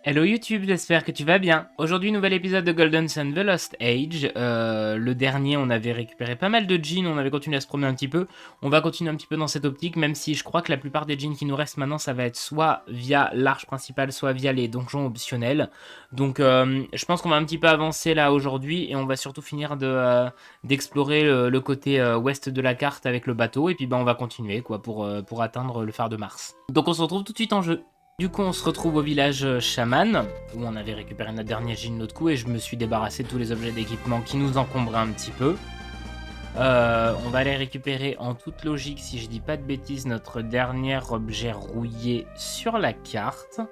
Hello YouTube, j'espère que tu vas bien. Aujourd'hui, nouvel épisode de Golden Sun The Lost Age. Le dernier, on avait récupéré pas mal de jeans, on avait continué à se promener un petit peu. On va continuer un petit peu dans cette optique, même si je crois que la plupart des jeans qui nous restent maintenant, ça va être soit via l'arche principale, soit via les donjons optionnels. Donc je pense qu'on va un petit peu avancer là aujourd'hui, et on va surtout finir d'explorer le côté ouest de la carte avec le bateau, et puis on va continuer quoi pour atteindre le phare de Mars. Donc on se retrouve tout de suite en jeu. Du coup, on se retrouve au village chaman, où on avait récupéré notre dernier jean de l'autre coup, et je me suis débarrassé de tous les objets d'équipement qui nous encombraient un petit peu. On va aller récupérer en toute logique, si je dis pas de bêtises, notre dernier objet rouillé sur la carte.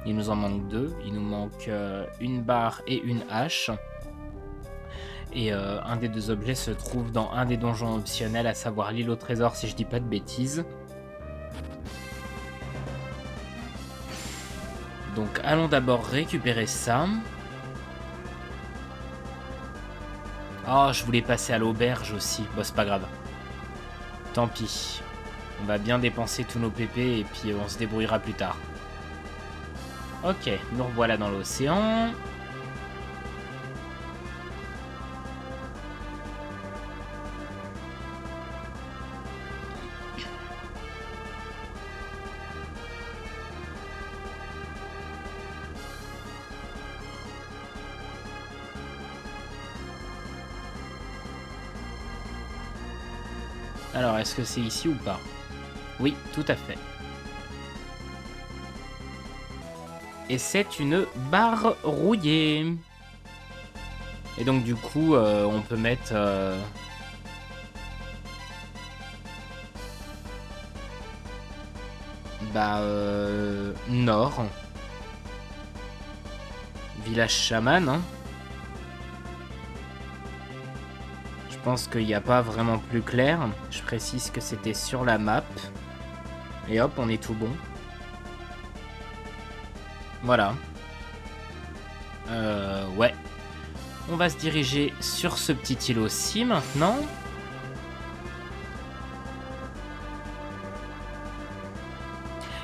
Il nous en manque deux, il nous manque une barre et une hache. Et un des deux objets se trouve dans un des donjons optionnels, à savoir l'île au trésor, si je dis pas de bêtises. Donc allons d'abord récupérer ça. Oh, je voulais passer à l'auberge aussi. Bon, c'est pas grave. Tant pis. On va bien dépenser tous nos PP et puis on se débrouillera plus tard. Ok, nous revoilà dans l'océan. Alors, est-ce que c'est ici ou pas? Oui, tout à fait. Et c'est une barre rouillée. Et donc du coup, on peut mettre... nord. Village chaman, hein. Je pense qu'il n'y a pas vraiment plus clair. Je précise que c'était sur la map. Et hop, on est tout bon. Voilà. Ouais. On va se diriger sur ce petit îlot-ci maintenant.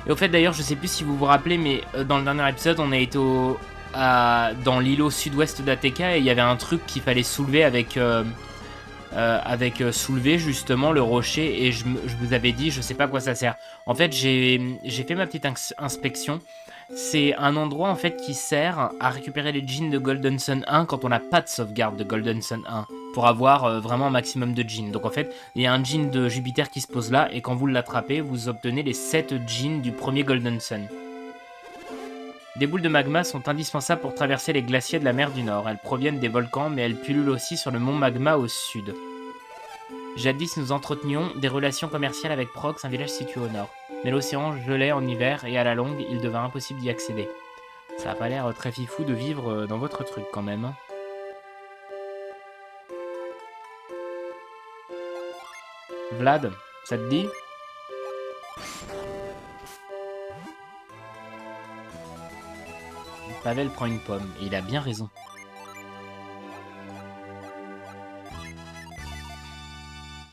Et au fait d'ailleurs, je sais plus si vous vous rappelez, mais dans le dernier épisode, on a été dans l'îlot sud-ouest d'ATK et il y avait un truc qu'il fallait soulever avec soulever justement le rocher, et je vous avais dit, je sais pas à quoi ça sert. En fait, j'ai fait ma petite inspection. C'est un endroit en fait qui sert à récupérer les jeans de Golden Sun 1 quand on n'a pas de sauvegarde de Golden Sun 1 pour avoir vraiment un maximum de jeans. Donc en fait, il y a un jean de Jupiter qui se pose là, et quand vous l'attrapez, vous obtenez les 7 jeans du premier Golden Sun. Des boules de magma sont indispensables pour traverser les glaciers de la mer du Nord. Elles proviennent des volcans, mais elles pullulent aussi sur le mont Magma au sud. Jadis, nous entretenions des relations commerciales avec Prox, un village situé au nord. Mais l'océan gelait en hiver et à la longue, il devint impossible d'y accéder. Ça a pas l'air très fifou de vivre dans votre truc quand même. Vlad, ça te dit? Pavel prend une pomme, et il a bien raison.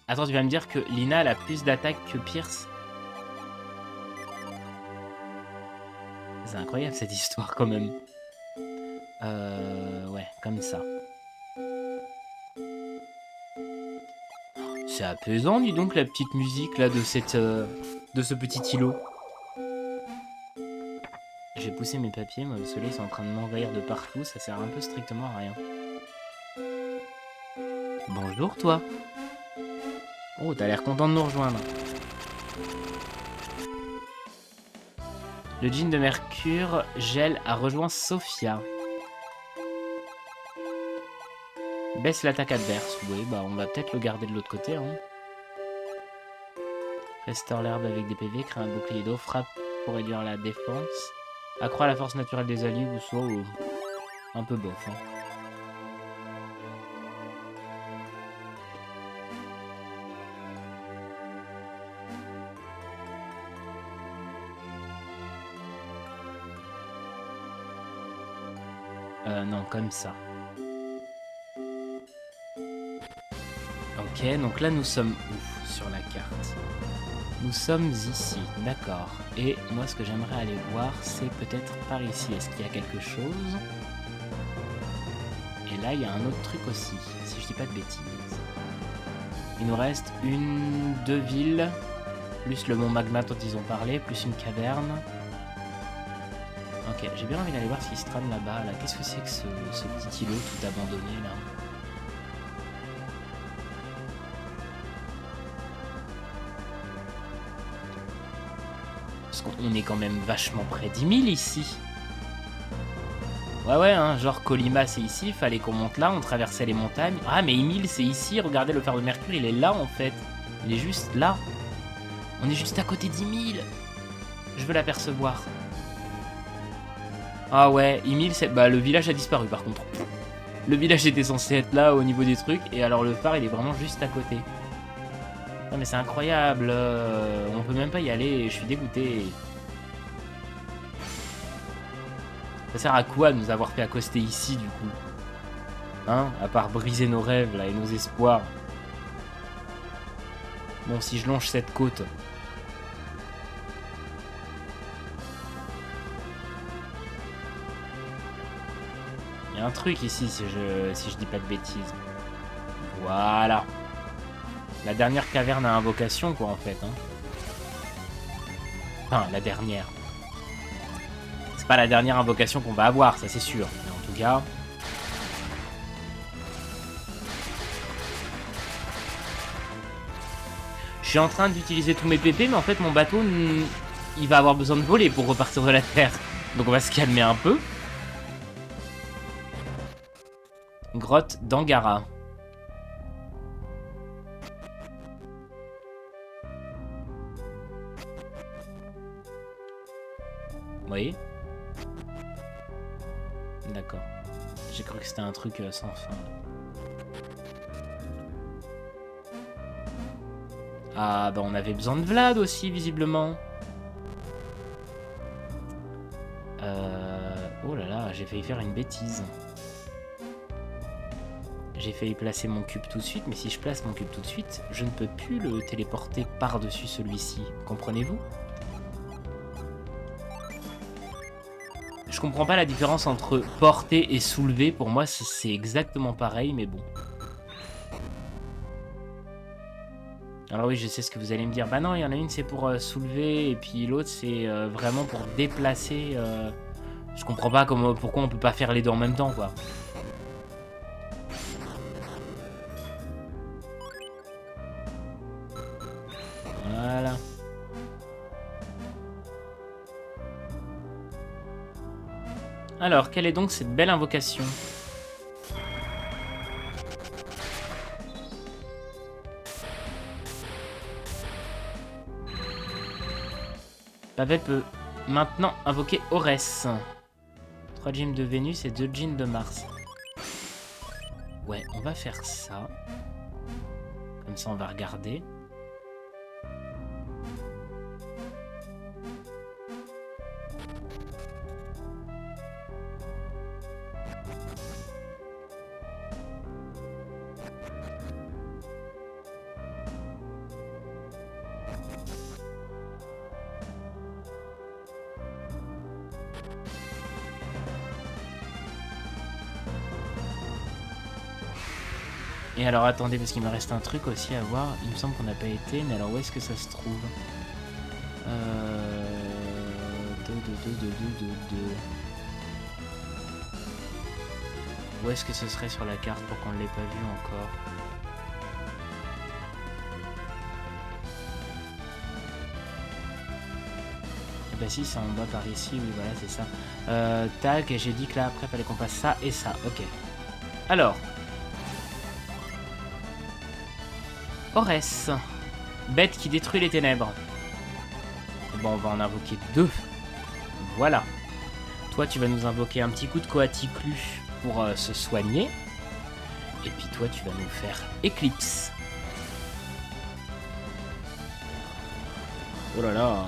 Attends, tu vas me dire que Lina elle a plus d'attaque que Pierce? C'est incroyable cette histoire quand même. Ouais, comme ça. C'est apaisant, dis donc, la petite musique là de ce petit îlot. J'ai poussé mes papiers, moi, parce que là ils sont en train de m'envahir de partout, ça sert un peu strictement à rien. Bonjour toi. Oh, t'as l'air content de nous rejoindre. Le djinn de Mercure, Gel, a rejoint Sophia. Baisse l'attaque adverse. Oui, bah on va peut-être le garder de l'autre côté. Hein. Restaure l'herbe avec des PV, crée un bouclier d'eau, frappe pour réduire la défense. Accroît la force naturelle des alliés, ou soit un peu bof. Hein. Non, comme ça. Ok, donc là nous sommes où sur la carte? Nous sommes ici, d'accord. Et moi, ce que j'aimerais aller voir, c'est peut-être par ici. Est-ce qu'il y a quelque chose? Et là, il y a un autre truc aussi, si je dis pas de bêtises. Il nous reste deux villes, plus le mont Magma dont ils ont parlé, plus une caverne. Ok, j'ai bien envie d'aller voir ce qui se trame là-bas. Là. Qu'est-ce que c'est que ce petit îlot tout abandonné, là? Parce qu'on est quand même vachement près d'10 000 ici. Ouais, hein, genre Colima c'est ici, fallait qu'on monte là, on traversait les montagnes. Ah, mais Emile c'est ici, regardez le fer de Mercure, il est là en fait. Il est juste là. On est juste à côté d'10 000. Je veux l'apercevoir. Ah ouais, Emile, c'est... Bah, le village a disparu par contre. Le village était censé être là au niveau des trucs, et alors le phare il est vraiment juste à côté. Non mais c'est incroyable, on peut même pas y aller, je suis dégoûté. Ça sert à quoi de nous avoir fait accoster ici, du coup? Hein? À part briser nos rêves, là, et nos espoirs. Bon, si je longe cette côte... Il y a un truc ici, si je dis pas de bêtises. Voilà. La dernière caverne à invocation, quoi, en fait. Hein. Enfin, la dernière. C'est pas la dernière invocation qu'on va avoir, ça c'est sûr. Mais en tout cas... Je suis en train d'utiliser tous mes PP, mais en fait, mon bateau, il va avoir besoin de voler pour repartir de la Terre. Donc on va se calmer un peu. Grotte d'Angara. Oui. D'accord. J'ai cru que c'était un truc sans fin. Ah bah on avait besoin de Vlad aussi visiblement. Oh là là, j'ai failli faire une bêtise. J'ai failli placer mon cube tout de suite, mais si je place mon cube tout de suite, je ne peux plus le téléporter par-dessus celui-ci. Comprenez-vous? Je comprends pas la différence entre porter et soulever. Pour moi, c'est exactement pareil, mais bon. Alors oui, je sais ce que vous allez me dire. Bah non, il y en a une, c'est pour soulever, et puis l'autre, c'est vraiment pour déplacer. Je comprends pas pourquoi on peut pas faire les deux en même temps, quoi. Voilà. Alors, quelle est donc cette belle invocation? Pavel peut maintenant invoquer Orès. 3 jeans de Vénus et 2 jeans de Mars. Ouais, on va faire ça. Comme ça, on va regarder. Et alors attendez, parce qu'il me reste un truc aussi à voir. Il me semble qu'on n'a pas été, mais alors où est-ce que ça se trouve? Où est-ce que ce serait sur la carte pour qu'on ne l'ait pas vu encore? Bah si, c'est en bas par ici, oui voilà, c'est ça. Tac, et j'ai dit que là après, fallait qu'on fasse ça et ça, ok. Alors... Orès, bête qui détruit les ténèbres. Bon, on va en invoquer 2. Voilà. Toi, tu vas nous invoquer un petit coup de Coaticlu pour se soigner. Et puis toi, tu vas nous faire Éclipse. Oh là là.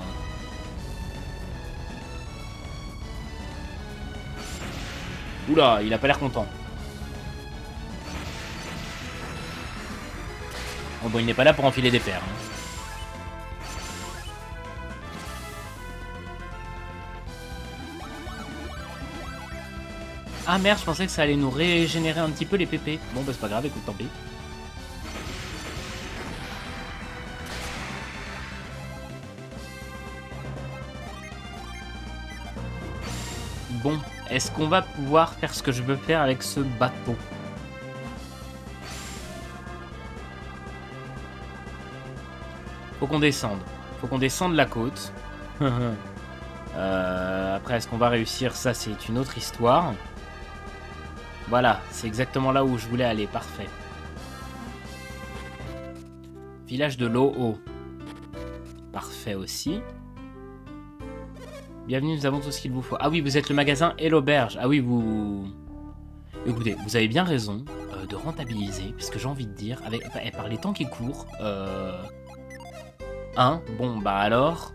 Oula, il a pas l'air content. Oh bon, il n'est pas là pour enfiler des paires. Hein. Ah merde, je pensais que ça allait nous régénérer un petit peu les PP. Bon bah c'est pas grave, écoute, tant pis. Bon, est-ce qu'on va pouvoir faire ce que je veux faire avec ce bateau? Faut qu'on descende. Faut qu'on descende la côte. Après, est-ce qu'on va réussir? Ça, c'est une autre histoire. Voilà, c'est exactement là où je voulais aller. Parfait. Village de Loho. Parfait aussi. Bienvenue, nous avons tout ce qu'il vous faut. Ah oui, vous êtes le magasin et l'auberge. Ah oui, vous... Écoutez, vous avez bien raison de rentabiliser, puisque j'ai envie de dire, avec, par les temps qui courent, hein, bon, bah alors...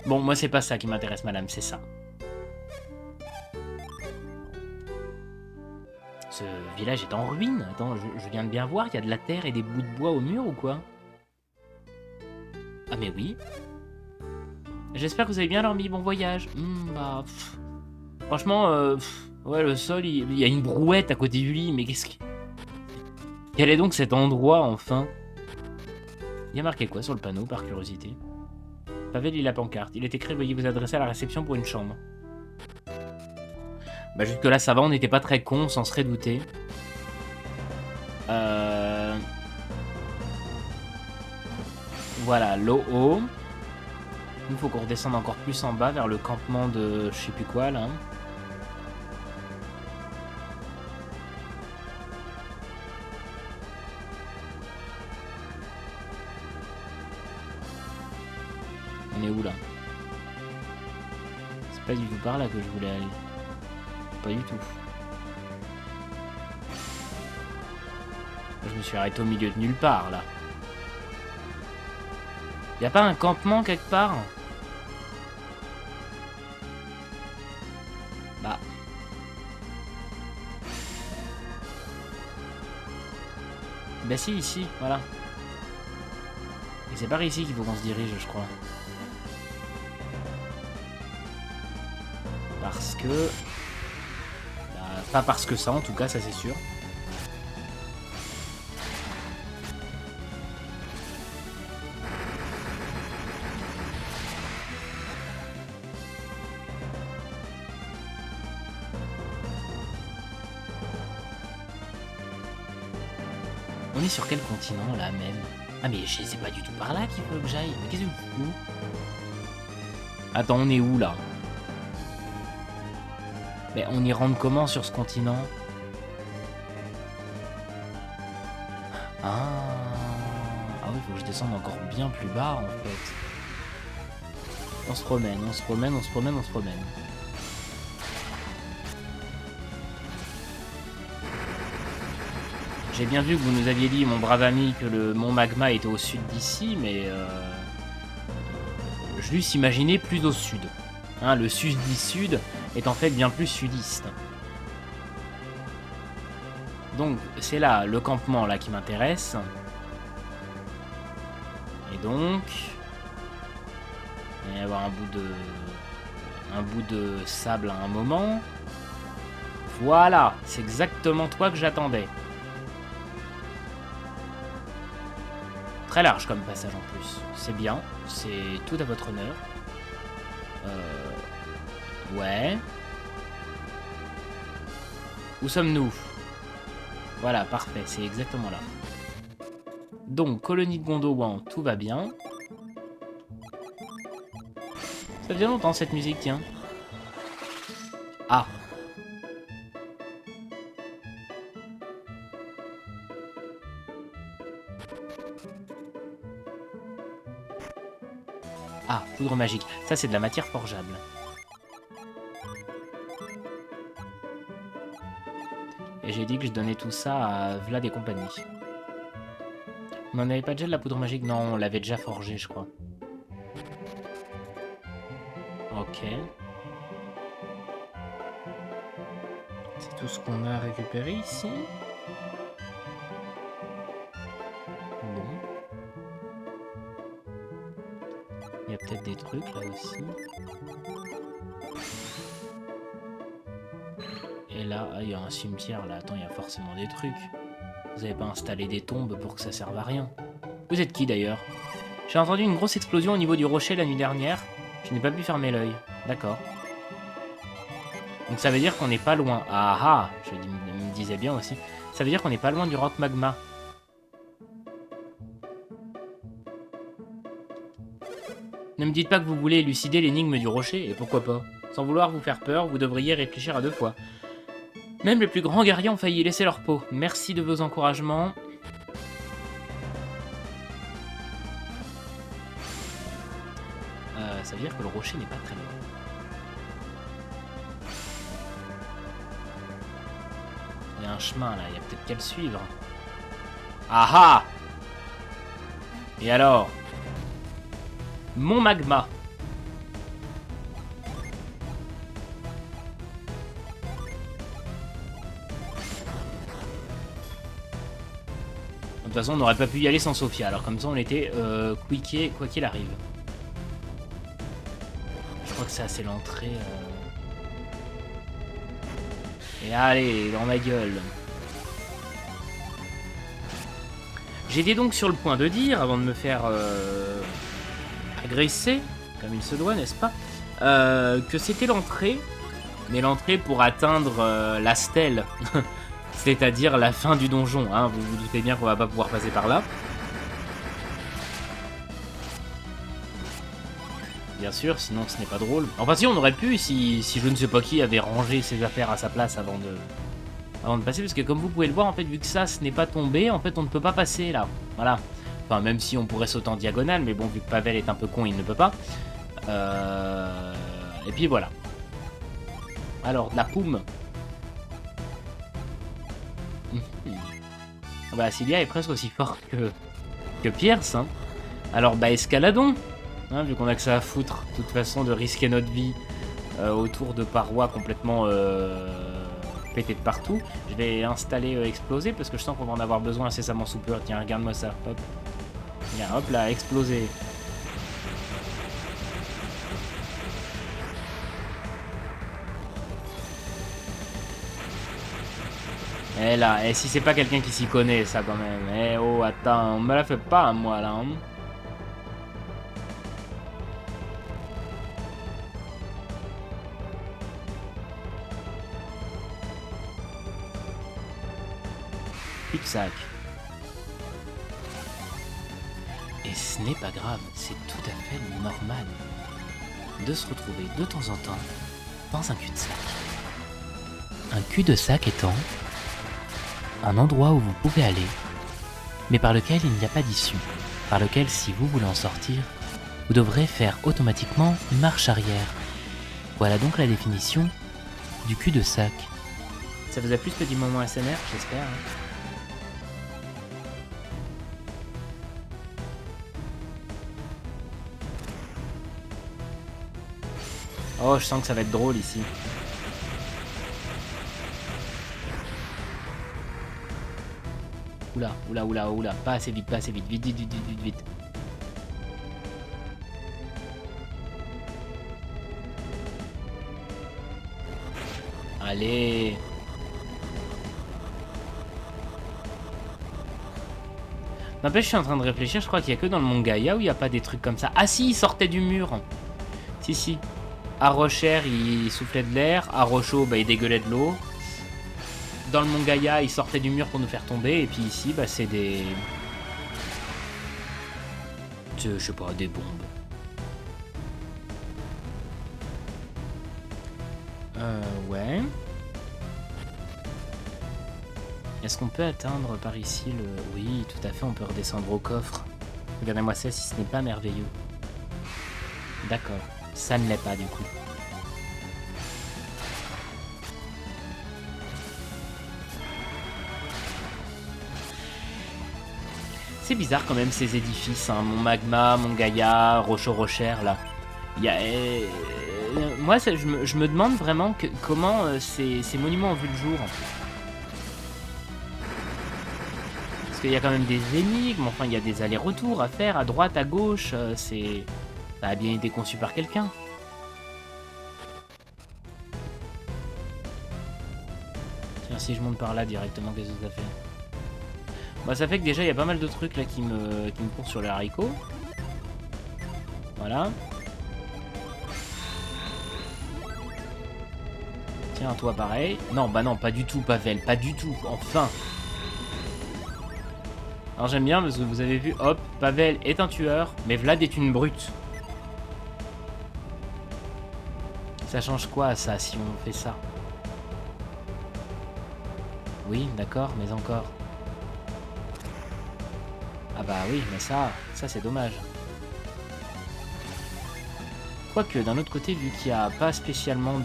Bon, moi, c'est pas ça qui m'intéresse, madame, c'est ça. Ce village est en ruine. Attends, je viens de bien voir, il y a de la terre et des bouts de bois au mur ou quoi? Ah mais oui. J'espère que vous avez bien dormi, bon voyage. Bah... Franchement, ouais, le sol, il y a une brouette à côté du lit, mais qu'est-ce que... Quel est donc cet endroit, enfin? Il y a marqué quoi sur le panneau, par curiosité? Pavel lit la pancarte. Il est écrit, veuillez vous adresser à la réception pour une chambre. Bah jusque là, ça va, on n'était pas très cons, on s'en serait douté. Voilà, Loho. Il faut qu'on redescende encore plus en bas, vers le campement de je sais plus quoi, là. On est où, là? C'est pas du tout par là que je voulais aller. Pas du tout. Je me suis arrêté au milieu de nulle part, là. Y a pas un campement quelque part? Bah. Bah si, ici, voilà. Et c'est par ici qu'il faut qu'on se dirige, je crois. Parce que... Bah, pas parce que ça, en tout cas, ça c'est sûr. On est sur quel continent, là, même? Ah, mais c'est pas du tout par là qu'il faut que j'aille. Mais qu'est-ce que tu fous? Attends, on est où, là? Mais on y rentre comment, sur ce continent? Ah... Ah oui, faut que je descende encore bien plus bas, en fait. On se promène, on se promène, on se promène, on se promène. J'ai bien vu que vous nous aviez dit, mon brave ami, que le mont Magma était au sud d'ici, mais je l'eusse imaginé plus au sud. Hein, le sud-sud est en fait bien plus sudiste. Donc c'est là, le campement là qui m'intéresse. Et donc... Il va y avoir un bout de sable à un moment. Voilà, c'est exactement toi que j'attendais. Très large comme passage en plus. C'est bien, c'est tout à votre honneur. Ouais. Où sommes-nous? Voilà, parfait, c'est exactement là. Donc, colonie de Gondowan, tout va bien. Ça faisait longtemps cette musique, tiens. Ah. Ah, poudre magique. Ça, c'est de la matière forgeable. Et j'ai dit que je donnais tout ça à Vlad et compagnie. On n'en avait pas déjà de la poudre magique? Non, on l'avait déjà forgée, je crois. Ok. C'est tout ce qu'on a récupéré ici? Bon. Il y a peut-être des trucs là aussi. Et là, il y a un cimetière là. Attends, il y a forcément des trucs. Vous avez pas installé des tombes pour que ça serve à rien. Vous êtes qui d'ailleurs? J'ai entendu une grosse explosion au niveau du rocher la nuit dernière. Je n'ai pas pu fermer l'œil. D'accord. Donc ça veut dire qu'on n'est pas loin. Ah ah, je me disais bien aussi. Ça veut dire qu'on n'est pas loin du rock magma. Ne me dites pas que vous voulez élucider l'énigme du rocher, et pourquoi pas? Sans vouloir vous faire peur, vous devriez réfléchir à 2 fois. Même les plus grands guerriers ont failli laisser leur peau. Merci de vos encouragements. Ça veut dire que le rocher n'est pas très loin. Il y a un chemin là, il y a peut-être qu'à le suivre. Ah ah! Et alors? Mon magma. De toute façon, on n'aurait pas pu y aller sans Sophia. Alors comme ça, on était quické quoi qu'il arrive. Je crois que ça, c'est l'entrée. Et allez, dans ma gueule. J'étais donc sur le point de dire, avant de me faire agresser, comme il se doit, n'est-ce pas, que c'était l'entrée, mais l'entrée pour atteindre la stèle, c'est-à-dire la fin du donjon. Hein. Vous vous doutez bien qu'on va pas pouvoir passer par là. Bien sûr, sinon ce n'est pas drôle. Enfin si, on aurait pu si je ne sais pas qui avait rangé ses affaires à sa place avant de passer, parce que comme vous pouvez le voir, en fait, vu que ça, ce n'est pas tombé, en fait, on ne peut pas passer là. Voilà. Enfin, même si on pourrait sauter en diagonale, mais bon, vu que Pavel est un peu con, il ne peut pas. Et puis voilà. Alors, de la poum. Bah, Sylvia est presque aussi fort que Pierce, hein. Alors, bah, escaladons. Hein, vu qu'on a que ça à foutre, de toute façon, de risquer notre vie autour de parois complètement pétées de partout. Je vais installer exploser parce que je sens qu'on va en avoir besoin incessamment sous peu. Tiens, regarde-moi ça. Hop. Tiens, hop là, exploser. Eh là, et si c'est pas quelqu'un qui s'y connaît, ça quand même. Eh oh, attends, on me la fait pas, moi là. Hein. Cul-de-sac. Et ce n'est pas grave, c'est tout à fait normal de se retrouver de temps en temps dans un cul-de-sac. Un cul-de-sac étant un endroit où vous pouvez aller, mais par lequel il n'y a pas d'issue, par lequel si vous voulez en sortir, vous devrez faire automatiquement une marche arrière. Voilà donc la définition du cul-de-sac. Ça vous a plu ce petit moment ASMR, j'espère. Hein. Oh, je sens que ça va être drôle ici. Oula, oula, oula, oula. Pas assez vite, pas assez vite. Vite, vite, vite, vite, vite, vite. Allez. N'empêche, je suis en train de réfléchir. Je crois qu'il n'y a que dans le Mont Gaïa où il n'y a pas des trucs comme ça. Ah si, il sortait du mur. Si, si. À Rocher, il soufflait de l'air. À Rochaud, bah, il dégueulait de l'eau. Dans le Mont Gaïa, il sortait du mur pour nous faire tomber. Et puis ici, bah, c'est des... Je sais pas, des bombes. Ouais. Est-ce qu'on peut atteindre par ici le... Oui, tout à fait, on peut redescendre au coffre. Regardez-moi ça, si ce n'est pas merveilleux. D'accord, ça ne l'est pas du coup. C'est bizarre quand même ces édifices, hein. Mon Magma, mon Gaïa, Rocher, là. Il y a... moi, ça, je me demande vraiment comment ces monuments ont vu le jour. Parce qu'il y a quand même des énigmes, enfin il y a des allers-retours à faire à droite, à gauche, c'est Ça a bien été conçu par quelqu'un. Tiens, si je monte par là directement, qu'est-ce que ça fait? Bah ça fait que déjà il y a pas mal de trucs là qui me courent sur les haricots. Voilà. Tiens, toi pareil. Non, bah non, pas du tout, Pavel, pas du tout, enfin. Alors j'aime bien parce que vous avez vu, hop, Pavel est un tueur, mais Vlad est une brute. Ça change quoi ça si on fait ça? Oui, d'accord, mais encore. Ah bah oui, mais ça c'est dommage. Quoique, d'un autre côté, vu qu'il n'y a pas spécialement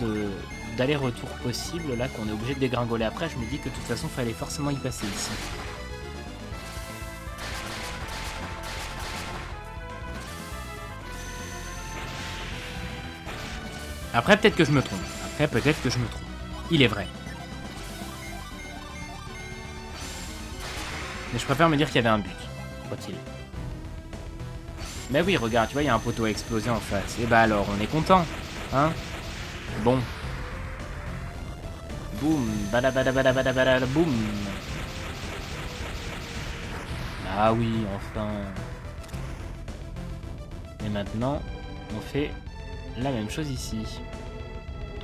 d'aller-retour possible, là, qu'on est obligé de dégringoler après, je me dis que de toute façon, il fallait forcément y passer ici. Après, peut-être que je me trompe. Il est vrai. Mais je préfère me dire qu'il y avait un but, croit-il. Mais oui, regarde, tu vois, il y a un poteau explosé en face. Et bah alors, on est content, hein? Bon. Boum, badabadabadabadabada, boum. Ah oui, enfin. Et maintenant, on fait la même chose ici.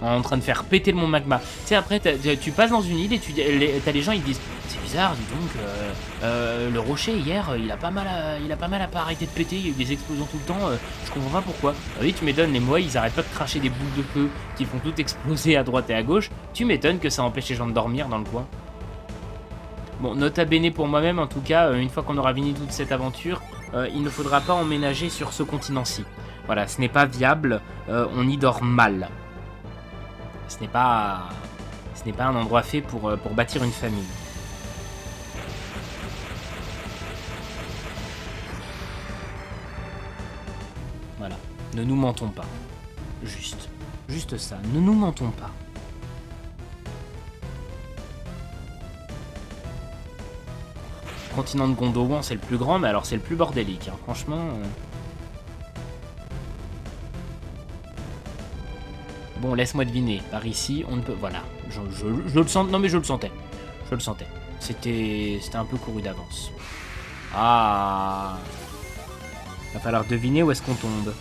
On est en train de faire péter le mont magma. Tu sais, après, tu passes dans une île et t'as les gens, ils disent c'est bizarre, dis donc, le rocher hier, il a pas mal à pas arrêter de péter, il y a eu des explosions tout le temps, je comprends pas pourquoi. Ah oui, tu m'étonnes, les mois, ils arrêtent pas de cracher des boules de feu qui font tout exploser à droite et à gauche. Tu m'étonnes que ça empêche les gens de dormir dans le coin. Bon, nota bene pour moi-même, en tout cas, une fois qu'on aura fini toute cette aventure, il ne faudra pas emménager sur ce continent-ci. Voilà, ce n'est pas viable, on y dort mal. Ce n'est pas un endroit fait pour bâtir une famille. Voilà. Ne nous mentons pas. Juste ça. Ne nous mentons pas. Continent de Gondowan, c'est le plus grand, mais alors c'est le plus bordélique. Hein. Franchement... Bon, laisse-moi deviner. Par ici, on ne peut... Voilà. Je le sens... Non, mais je le sentais. Je le sentais. C'était un peu couru d'avance. Ah. Va falloir deviner où est-ce qu'on tombe.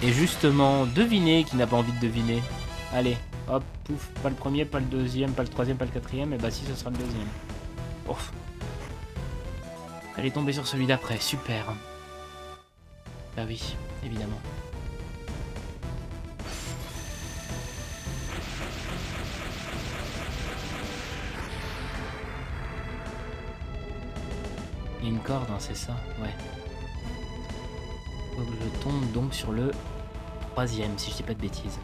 Et justement, deviner qui n'a pas envie de deviner. Allez, hop, pouf. Pas le premier, pas le deuxième, pas le troisième, pas le quatrième. Et bah si, ce sera le deuxième. Ouf. Elle est tombée sur celui d'après, super. Bah oui, évidemment. Il y a une corde, hein, c'est ça? Ouais. Faut que je tombe donc sur le troisième, si je dis pas de bêtises.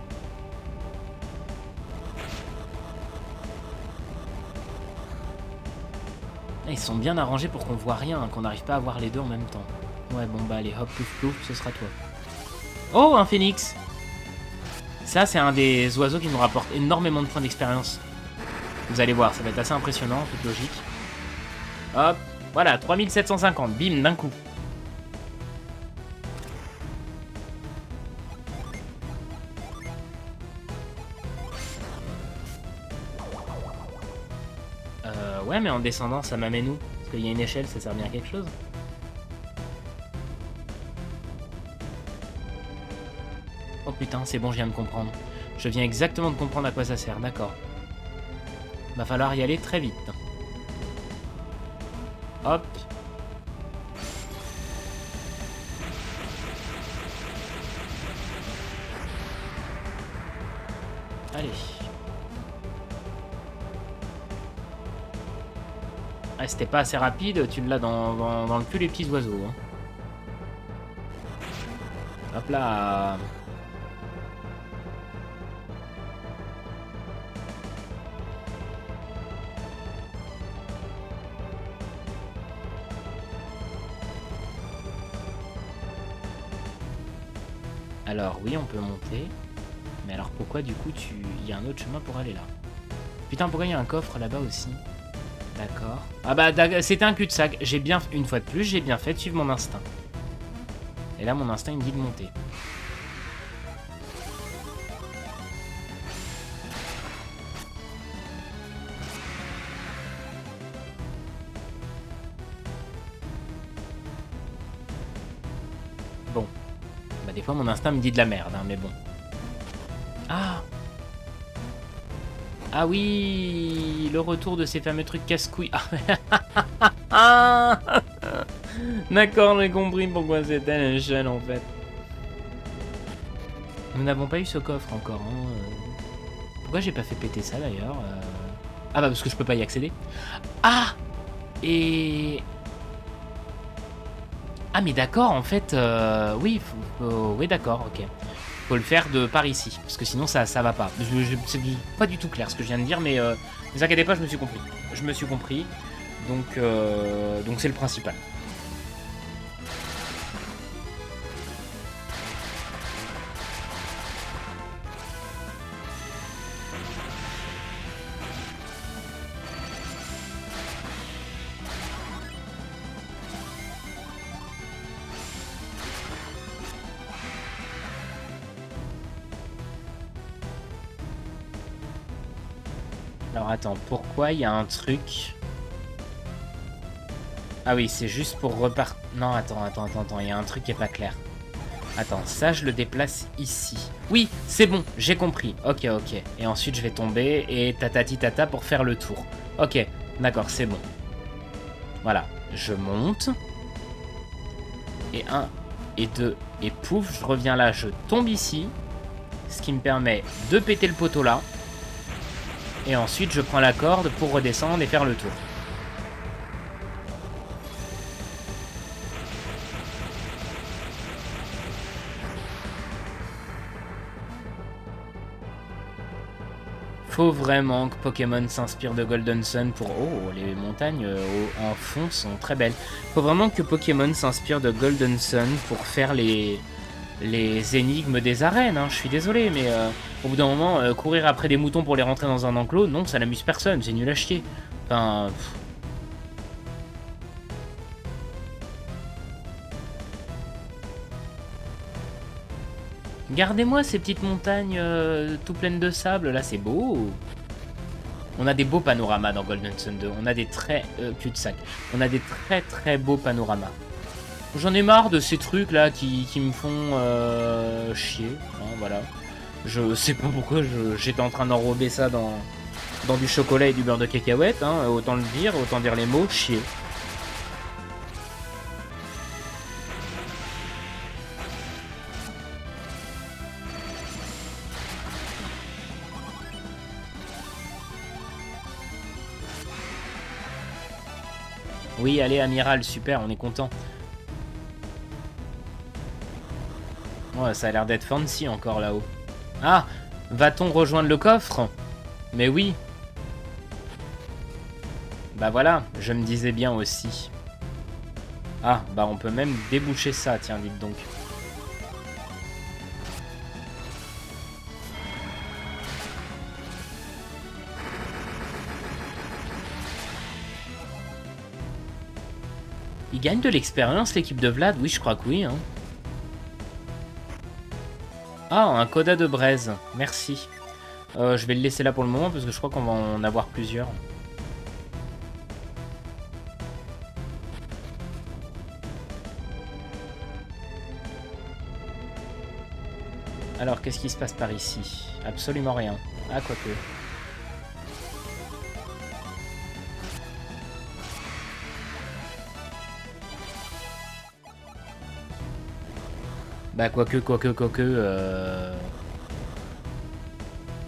Ils sont bien arrangés pour qu'on voit rien, hein, qu'on n'arrive pas à voir les deux en même temps. Ouais, bon bah allez, hop, pouf, pouf, ce sera toi. Oh, un phénix! Ça, c'est un des oiseaux qui nous rapporte énormément de points d'expérience. Vous allez voir, ça va être assez impressionnant, en toute logique. Hop, voilà, 3750, bim, d'un coup. Ouais, mais en descendant, ça m'amène où? Parce qu'il y a une échelle, ça sert bien à quelque chose? Oh putain, c'est bon, je viens de comprendre. Je viens exactement de comprendre à quoi ça sert, d'accord. Va falloir y aller très vite. Hop. Allez. Ah, c'était pas assez rapide, tu l'as dans le cul les petits oiseaux. Hein. Hop là. Alors oui, on peut monter. Mais alors pourquoi du coup il y a un autre chemin pour aller là? Putain, pourquoi il y a un coffre là-bas aussi? D'accord. Ah bah c'était un cul-de-sac. J'ai bien, une fois de plus, j'ai bien fait de suivre mon instinct. Et là, mon instinct, il me dit de monter. Bon. Bah des fois, mon instinct me dit de la merde, hein, mais bon. Ah! Ah oui! Le retour de ces fameux trucs casse-couilles. Ah! D'accord, j'ai compris pourquoi c'était le jeune en fait. Nous n'avons pas eu ce coffre encore. Hein. Pourquoi j'ai pas fait péter ça d'ailleurs Ah bah parce que je peux pas y accéder. Ah! Et... Ah mais d'accord, en fait, oui, oui d'accord, ok. Faut le faire de par ici, parce que sinon ça va pas. C'est pas du tout clair ce que je viens de dire, mais ne vous inquiétez pas, je me suis compris. Je me suis compris, donc c'est le principal. Alors attends, pourquoi il y a un truc... Ah oui, c'est juste pour repartir... Non, attends, il y a un truc qui est pas clair. Attends, ça je le déplace ici. Oui, c'est bon, j'ai compris. Ok. Et ensuite je vais tomber et tatati tata pour faire le tour. Ok, d'accord, c'est bon. Voilà, je monte. Et 1, et 2, et pouf, je reviens là, je tombe ici. Ce qui me permet de péter le poteau là. Et ensuite, je prends la corde pour redescendre et faire le tour. Faut vraiment que Pokémon s'inspire de Golden Sun pour... Oh, les montagnes en fond sont très belles. Faut vraiment que Pokémon s'inspire de Golden Sun pour faire les énigmes des arènes. Hein. Je suis désolé, mais au bout d'un moment, courir après des moutons pour les rentrer dans un enclos, non, ça n'amuse personne, c'est nul à chier. Enfin... Regardez-moi ces petites montagnes tout pleines de sable, là c'est beau. On a des beaux panoramas dans Golden Sun 2, on a des très cul-de-sac. On a des très beaux panoramas. J'en ai marre de ces trucs là qui me font chier, hein, voilà. Je sais pas pourquoi j'étais en train d'enrober ça dans du chocolat et du beurre de cacahuète, hein, autant dire les mots, chier. Oui, allez, amiral, super, on est content. Ouais, ça a l'air d'être fancy encore là-haut. Ah, va-t-on rejoindre le coffre? Mais oui. Bah voilà, je me disais bien aussi. Ah, bah on peut même déboucher ça, tiens, dites donc. Il gagne de l'expérience, l'équipe de Vlad? Oui, je crois que oui. Hein. Ah, un Coda de braise. Merci. Je vais le laisser là pour le moment parce que je crois qu'on va en avoir plusieurs. Alors, qu'est-ce qui se passe par ici? Absolument rien. Ah, quoique. Bah, quoique.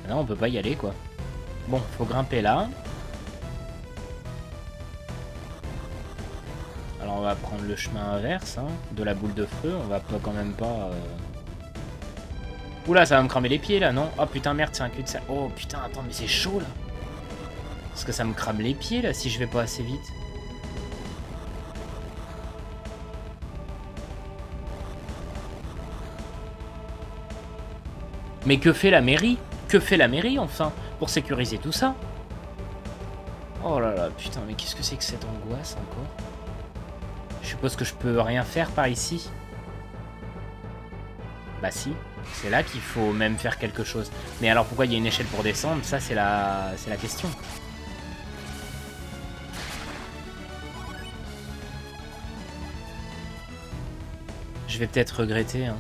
Non, on peut pas y aller, quoi. Bon, faut grimper là. Alors, on va prendre le chemin inverse, hein, de la boule de feu. On va pas quand même pas... Oula, ça va me cramer les pieds, là, non? Oh, putain, merde, c'est un cul-de-sac. Oh, putain, attends, mais c'est chaud, là. Parce que ça me crame les pieds, là, si je vais pas assez vite. Mais que fait la mairie? Que fait la mairie, enfin, pour sécuriser tout ça? Oh là là, putain, mais qu'est-ce que c'est que cette angoisse encore? Je suppose que je peux rien faire par ici. Bah si, c'est là qu'il faut même faire quelque chose. Mais alors pourquoi il y a une échelle pour descendre? Ça c'est la question. Je vais peut-être regretter, hein.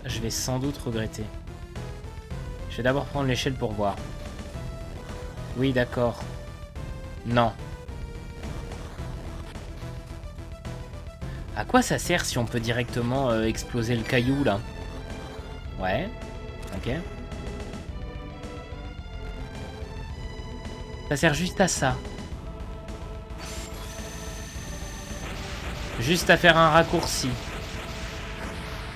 Je vais sans doute regretter. Je vais d'abord prendre l'échelle pour voir. Oui, d'accord. Non. À quoi ça sert si on peut directement exploser le caillou, là? Ouais. Ok. Ça sert juste à ça. Juste à faire un raccourci.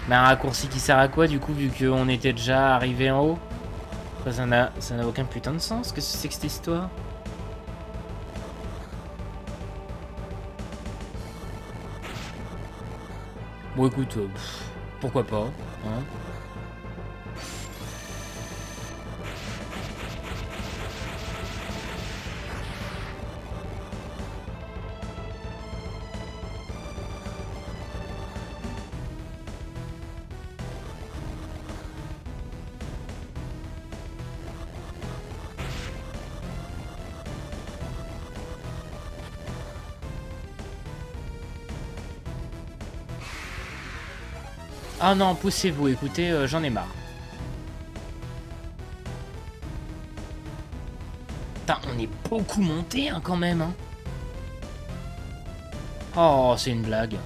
Mais un raccourci qui sert à quoi, du coup, vu qu'on était déjà arrivé en haut? Ça n'a aucun putain de sens. Qu'est-ce que c'est que cette histoire? Bon, écoute, pourquoi pas, hein. Ah non, poussez-vous, écoutez, j'en ai marre. Putain, on est beaucoup monté, hein, quand même, hein. Oh, c'est une blague.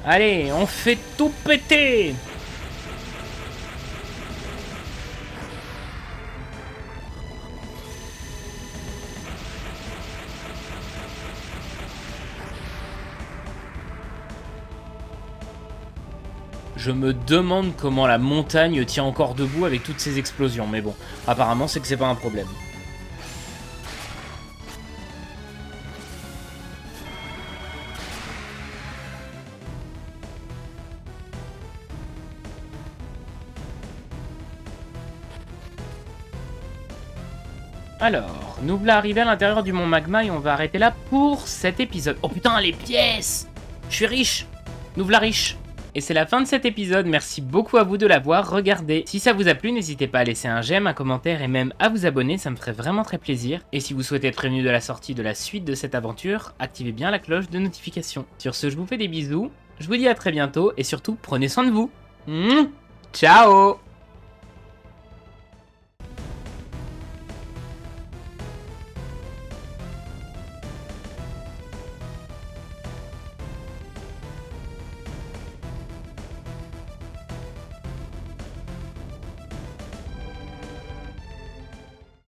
Allez, on fait tout péter! Je me demande comment la montagne tient encore debout avec toutes ces explosions, mais bon, apparemment c'est que c'est pas un problème. Alors, nous voilà arrivés à l'intérieur du mont Magma et on va arrêter là pour cet épisode. Oh putain, les pièces! Je suis riche! Nous voilà riches! Et c'est la fin de cet épisode, merci beaucoup à vous de l'avoir regardé. Si ça vous a plu, n'hésitez pas à laisser un j'aime, un commentaire et même à vous abonner, ça me ferait vraiment très plaisir. Et si vous souhaitez être prévenu de la sortie de la suite de cette aventure, activez bien la cloche de notification. Sur ce, je vous fais des bisous, je vous dis à très bientôt et surtout, prenez soin de vous. Ciao!